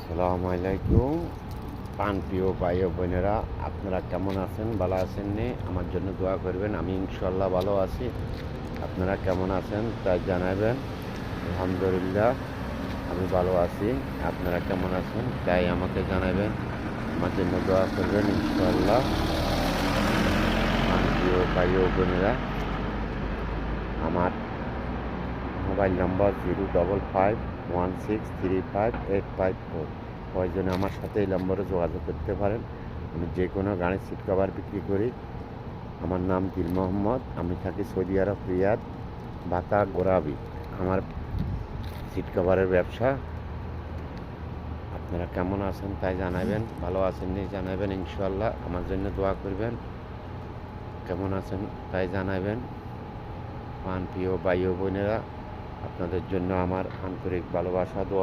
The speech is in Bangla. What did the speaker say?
আসসালামু আলাইকুম প্রিয় ভাই ও বোনেরা, আপনারা কেমন আছেন? ভালো আছেন নি? আমার জন্য দোয়া করবেন। আমি ইনশাল্লাহ ভালো আছি। আপনারা কেমন আছেন তাই জানাবেন। আলহামদুলিল্লাহ আমি ভালো আছি। আপনারা কেমন আছেন তাই আমাকে জানাবেন। আমার জন্য দোয়া করবেন ইনশাল্লাহ। প্রিয় ভাই ও বোনেরা, আমার মোবাইল নম্বর 05516358554। প্রয়োজনে আমার সাথে এই নম্বরে যোগাযোগ করতে পারেন। আমি যে কোনো গাড়ির সিট কভার বিক্রি করি। আমার নাম দিল মোহাম্মদ। আমি থাকি সৌদি আরব, রিয়াদ, বাতা, গোরাবি। আমার সিট কভারের ব্যবসা। আপনারা কেমন আছেন তাই জানাবেন। ভালো আছেন নি জানাবেন ইনশাল্লাহ। আমার জন্য দোয়া করবেন। কেমন আছেন তাই জানাবেন। প্রিয় ভাই ও বোনেরা, আপনাদের জন্য আমার আন্তরিক ভালোবাসা, দোয়া।